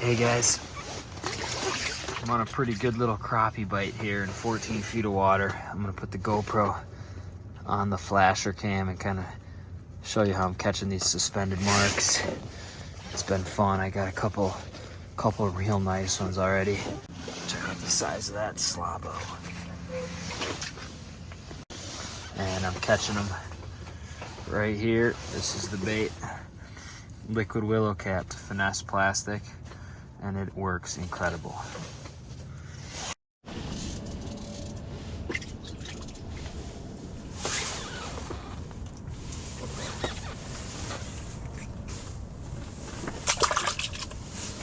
Hey guys, I'm on a pretty good little crappie bite here in 14 feet of water. I'm gonna put the GoPro on the flasher cam and kind of show you how I'm catching these suspended marks. It's been fun. I got a couple real nice ones already. Check out the size of that slobbo. And I'm catching them right here. This is the bait. Liquid WillowCat finesse plastic, and it works incredible.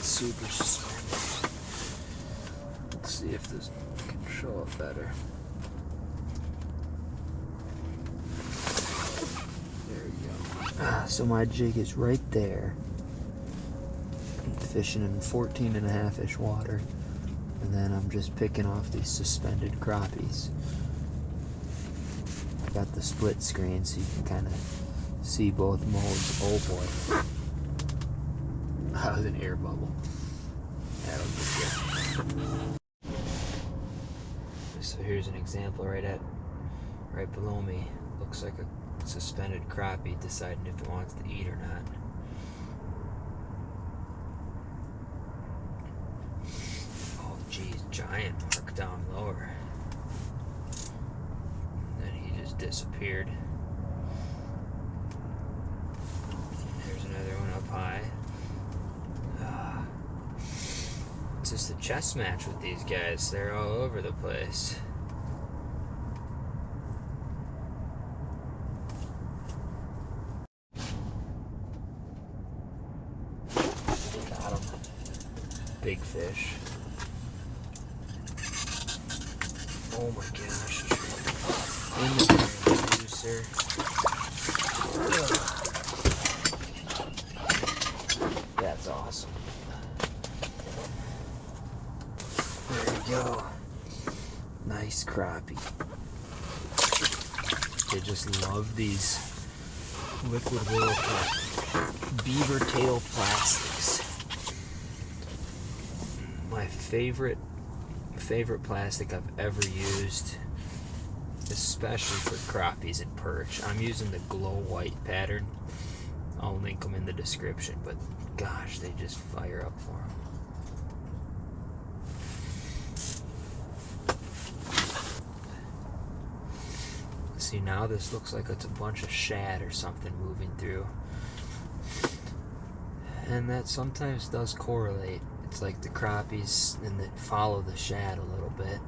Super suspended. Let's see if this can show up better. There we go. So my jig is right there. I'm fishing in 14.5-ish water. And then I'm just picking off these suspended crappies. I got the split screen so you can kind of see both modes. Oh boy. That was an air bubble. That'll be good. So here's an example right below me. Looks like a suspended crappie deciding if it wants to eat or not. Oh geez, giant mark down lower. And then he just disappeared. There's another one up high. It's just a chess match with these guys. They're all over the place. Got him. Big fish. Oh my gosh. In the juicer. That's awesome. There we go. Nice crappie. They just love these liquid WillowCat BEAVERTAIL plastics. My favorite plastic I've ever used, especially for crappies and perch. I'm using the glow white pattern. I'll link them in the description, but gosh, they just fire up for them. See, now this looks like it's a bunch of shad or something moving through. And that sometimes does correlate. It's like the crappies and that follow the shad a little bit.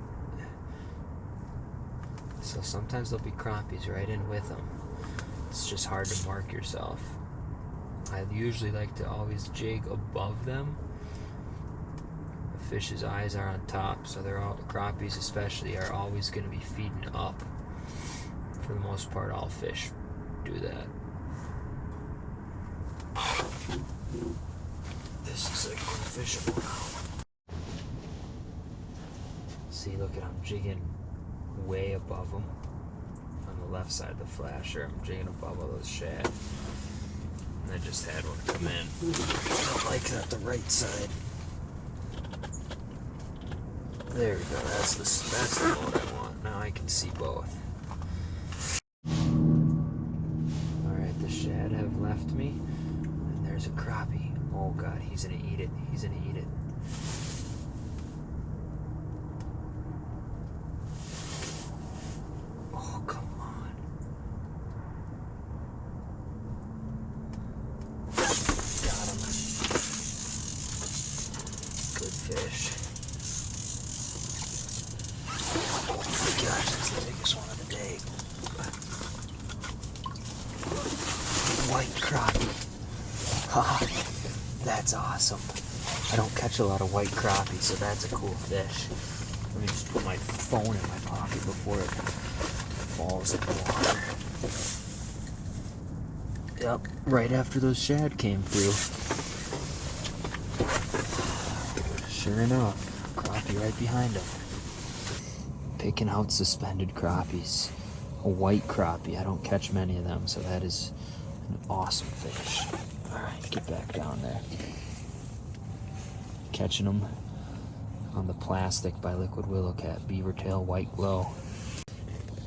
So sometimes there'll be crappies right in with them. It's just hard to mark yourself. I usually like to always jig above them. The fish's eyes are on top, so they're all, the crappies especially, are always going to be feeding up. For the most part, all fish do that. This is like unfishable now. See, look at, I'm jigging way above them. On the left side of the flasher, I'm jigging above all those shad. And I just had one come in. I don't like that, the right side. There we go, that's the mode I want. Now I can see both. The shad have left me, and there's a crappie. Oh god, he's gonna eat it. He's gonna eat it. Oh, come on. Got him. Good fish. Oh my gosh, that's the biggest one of the day. White crappie. Haha, that's awesome. I don't catch a lot of white crappie, so that's a cool fish. Let me just put my phone in my pocket before it falls in the water. Yep, right after those shad came through. Sure enough, crappie right behind him. Picking out suspended crappies. A white crappie. I don't catch many of them, so that is an awesome fish. Alright, get back down there. catching them on the plastic by Liquid WillowCat, BEAVERTAIL White Glow.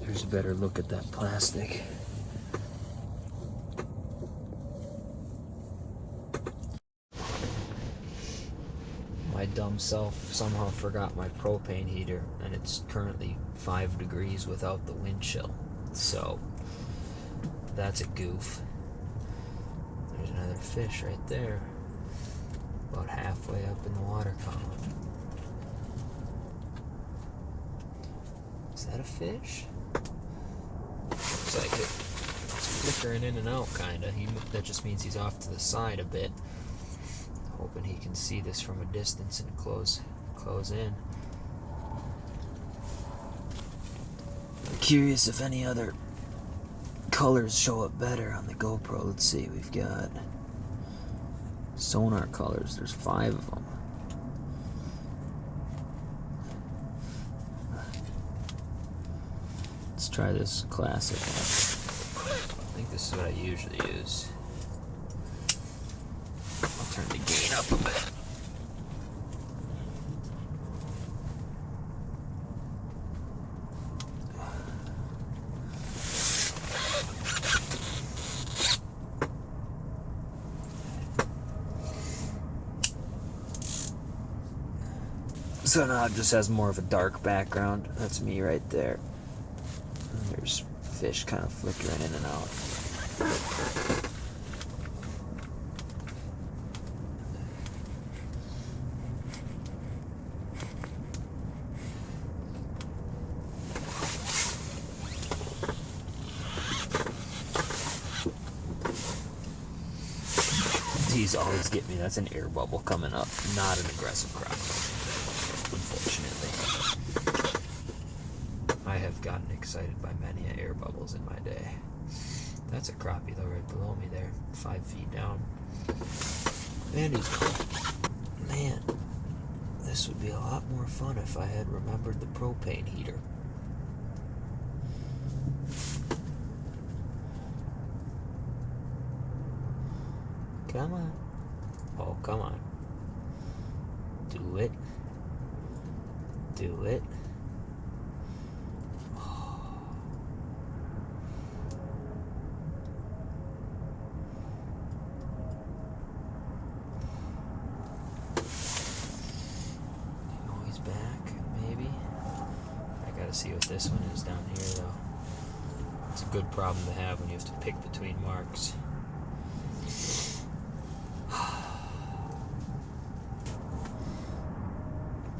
Here's a better look at that plastic. My dumb self somehow forgot my propane heater, and it's currently 5 degrees without the wind chill. So that's a goof. There's another fish right there, about halfway up in the water column. Is that a fish? Looks like it. It's flickering in and out, kinda. That just means he's off to the side a bit. Hoping he can see this from a distance and close in. I'm curious if any other colors show up better on the GoPro. Let's see, we've got sonar colors. There's 5 of them. Let's try this classic one. I think this is what I usually use. I'll turn the gain up a bit. So now it just has more of a dark background. That's me right there. And there's fish kind of flickering in and out. These always get me. That's an air bubble coming up, not an aggressive crappie. Unfortunately, I have gotten excited by many air bubbles in my day. That's a crappie though, right below me there, 5 feet down. And he's gone. Man, this would be a lot more fun if I had remembered the propane heater. Come on. Oh, come on. Do it. Do it. Oh. Oh, he's back, maybe. I gotta see what this one is down here, though. It's a good problem to have when you have to pick between marks.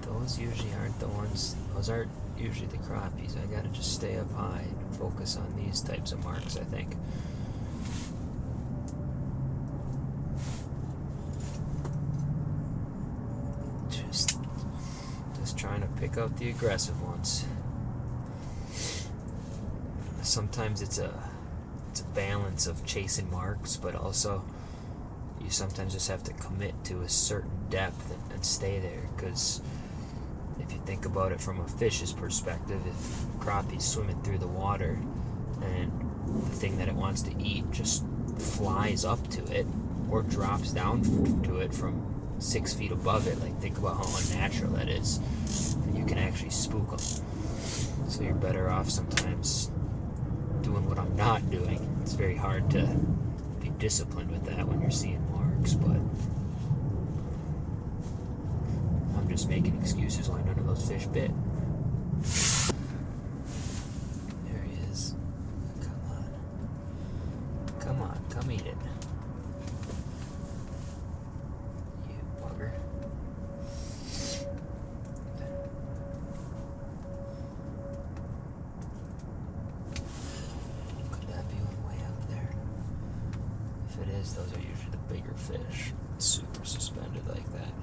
Those usually aren't the ones, those aren't usually the crappies. I gotta just stay up high and focus on these types of marks, I think. Just trying to pick out the aggressive ones. Sometimes it's a balance of chasing marks, but also you sometimes just have to commit to a certain depth and stay there, because if you think about it from a fish's perspective, if crappie's swimming through the water and the thing that it wants to eat just flies up to it or drops down to it from 6 feet above it, like think about how unnatural that is, and you can actually spook them. So you're better off sometimes doing what I'm not doing. It's very hard to be disciplined with that when you're seeing marks, but I'm just making excuses why none of those fish bit. There he is. Come on. Come on, come eat it. You bugger. Could that be one way up there? If it is, those are usually the bigger fish. Super suspended like that.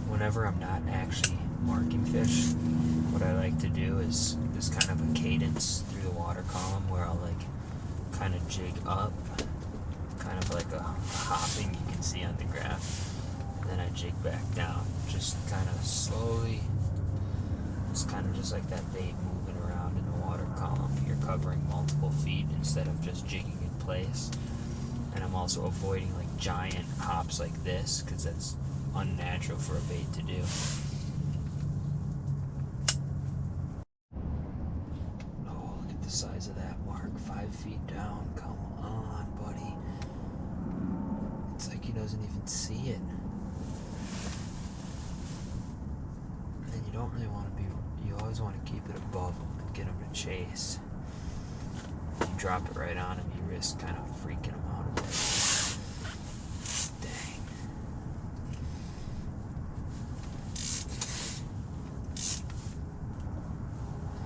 Whenever I'm not actually marking fish, what I like to do is kind of a cadence through the water column where I'll like kind of jig up, kind of like a hopping you can see on the graph, and then I jig back down, just kind of slowly. It's kind of just like that bait moving around. water column. You're covering multiple feet instead of just jigging in place. And I'm also avoiding like giant hops like this because that's unnatural for a bait to do. Oh, look at the size of that mark. 5 feet down. Come on, buddy. It's like he doesn't even see it. And you don't really want to be, you always want to keep it above him and get him to chase. If you drop it right on him, you risk kind of freaking him out a bit. Dang.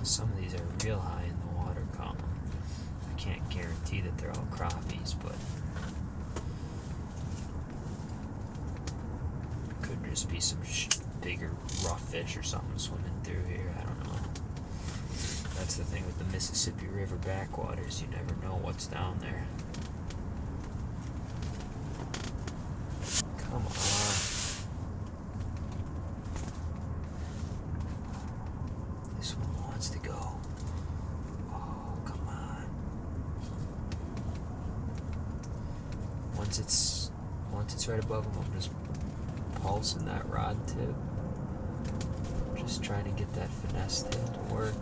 Some of these are real high in the water column. I can't guarantee that they're all crappies, but could just be some bigger rough fish or something swimming through here. I don't know. That's the thing with the Mississippi River backwaters. You never know what's down there. Come on. This one wants to go. Oh, come on. Once it's right above him, I'm just pulsing that rod tip. Just trying to get that finesse tail to work.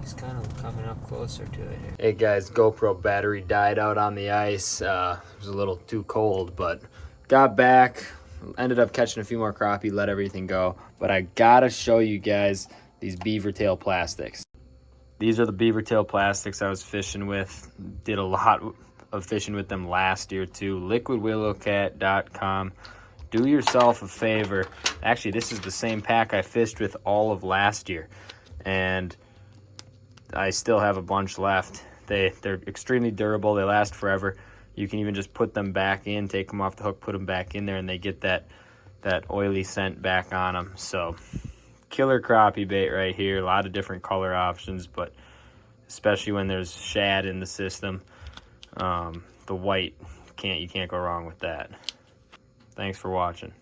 He's kind of coming up closer to it here. Hey guys, GoPro battery died out on the ice. It was a little too cold, but got back. Ended up catching a few more crappie, let everything go. But I gotta show you guys these BEAVERTAIL plastics. These are the BEAVERTAIL plastics I was fishing with. Did a lot of fishing with them last year too. LiquidWillowCat.com. Do yourself a favor. Actually, this is the same pack I fished with all of last year. And I still have a bunch left. They're extremely durable. They last forever. You can even just put them back in, take them off the hook, put them back in there, and they get that oily scent back on them. So killer crappie bait right here. A lot of different color options, but especially when there's shad in the system, the white, you can't go wrong with that. Thanks for watching.